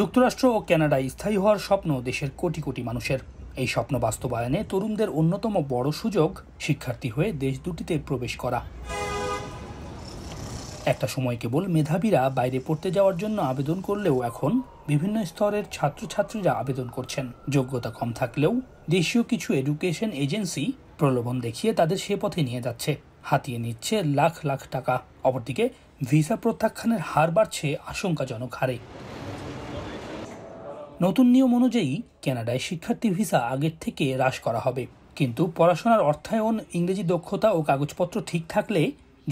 যুক্তরাষ্ট্র ও কানাডায় স্থায়ী হওয়ার স্বপ্ন দেশের কোটি কোটি মানুষের। এই স্বপ্ন বাস্তবায়নে তরুণদের অন্যতম বড় সুযোগ শিক্ষার্থী হয়ে দেশ দুটিতে প্রবেশ করা। একটা সময় কেবল মেধাবীরা বাইরে পড়তে যাওয়ার জন্য আবেদন করলেও এখন বিভিন্ন স্তরের ছাত্রছাত্রীরা আবেদন করছেন। যোগ্যতা কম থাকলেও দেশীয় কিছু এডুকেশন এজেন্সি প্রলোভন দেখিয়ে তাদের সে পথে নিয়ে যাচ্ছে, হাতিয়ে নিচ্ছে লাখ লাখ টাকা। অপরদিকে ভিসা প্রত্যাখ্যানের হার বাড়ছে আশঙ্কাজনক হারে। নতুন নিয়ম অনুযায়ী কানাডায় শিক্ষার্থী ভিসা আগের থেকে হ্রাস করা হবে, কিন্তু পড়াশোনার অর্থায়ন, ইংরেজি দক্ষতা ও কাগজপত্র ঠিক থাকলে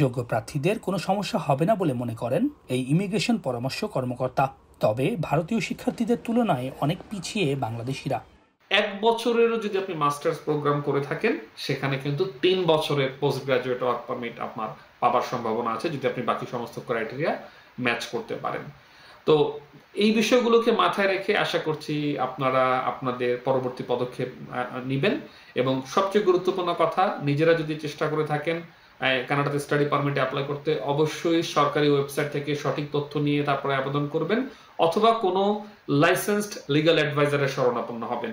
যোগ্য প্রার্থীদের কোনো সমস্যা হবে না বলে মনে করেন এই ইমিগ্রেশন পরামর্শ কর্মকর্তা। তবে ভারতীয় শিক্ষার্থীদের তুলনায় অনেক পিছিয়ে বাংলাদেশিরা। 1 বছরেরও যদি আপনি মাস্টার্স প্রোগ্রাম করে থাকেন, সেখানে কিন্তু 3 বছরের পোস্ট গ্রাজুয়েট ওয়ার্ক পারমিট আপনার পাওয়ার সম্ভাবনা আছে যদি আপনি বাকি সমস্ত ক্রাইটেরিয়া ম্যাচ করতে পারেন। তো এই বিষয়গুলোকে মাথায় রেখে আশা করছি আপনারা আপনাদের পরবর্তী পদক্ষেপ নেবেন। এবং সবচেয়ে গুরুত্বপূর্ণ কথা, নিজেরা যদি চেষ্টা করে থাকেন কানাডাতে স্টাডি পারমিটে অ্যাপ্লাই করতে, অবশ্যই সরকারি ওয়েবসাইট থেকে সঠিক তথ্য নিয়ে তারপরে আবেদন করবেন, অথবা কোনো লাইসেন্সড লিগ্যাল অ্যাডভাইজারের শরণাপন্ন হবেন।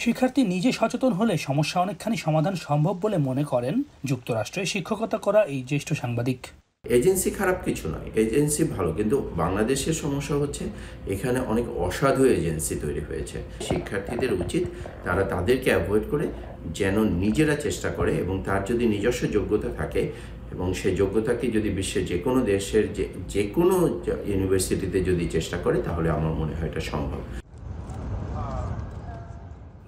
শিক্ষার্থী নিজে সচেতন হলে সমস্যা অনেকখানি সমাধান সম্ভব বলে মনে করেন যুক্তরাষ্ট্রে শিক্ষকতা করা এই জ্যেষ্ঠ সাংবাদিক। এজেন্সি খারাপ কিছু নয়, এজেন্সি ভালো, কিন্তু বাংলাদেশের সমস্যা হচ্ছে এখানে অনেক অসাধু এজেন্সি তৈরি হয়েছে। শিক্ষার্থীদের উচিত তারা তাদেরকে অ্যাভয়েড করে যেন নিজেরা চেষ্টা করে, এবং তার যদি নিজস্ব যোগ্যতা থাকে এবং সেই যোগ্যতাকে যদি বিশ্বের যে কোনো দেশের যে কোনো ইউনিভার্সিটিতে যদি চেষ্টা করে, তাহলে আমার মনে হয় এটা সম্ভব।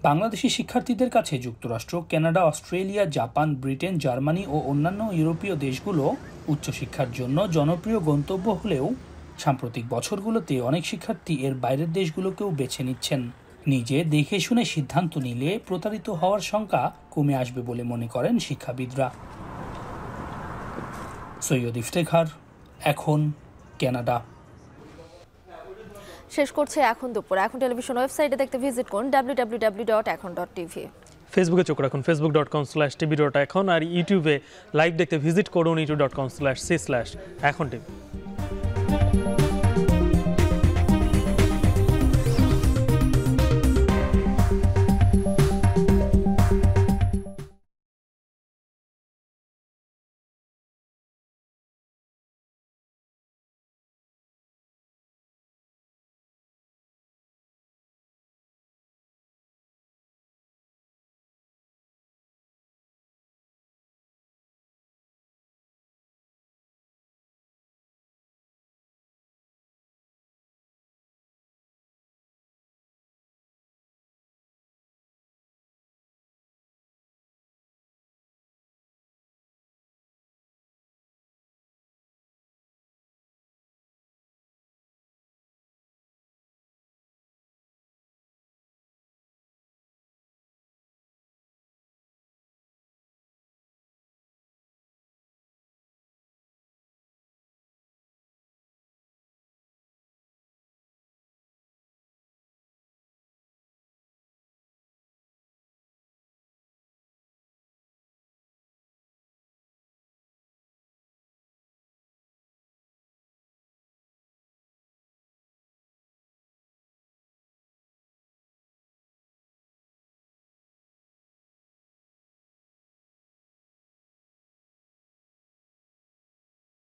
বাংলাদেশি শিক্ষার্থীদের কাছে যুক্তরাষ্ট্র, Canada, Australia, Japan, Britain, Germany ও অন্যান্য ইউরোপীয় দেশগুলো উচ্চশিক্ষার জন্য জনপ্রিয় গন্তব্য হলেও সাম্প্রতিক বছরগুলোতে অনেক শিক্ষার্থী এর বাইরের দেশগুলোকেও বেছে নিচ্ছেন। নিজে দেখে শুনে সিদ্ধান্ত নিলে প্রতারিত হওয়ার শঙ্কা কমে আসবে বলে মনে করেন শিক্ষাবিদরা। সৈয়দ ইফতেখার, এখন, কানাডা। শেষ করছে এখন দুপুর। এখন টেলিভিশন ওয়েবসাইটে দেখতে ভিজিট করুন www.ekon.tv। ফেসবুকে চোখ রাখুন facebook.com/tv.ekon, আর ইউটিউবে লাইভ দেখতে ভিজিট করুন youtube.com/c/ekhon tv।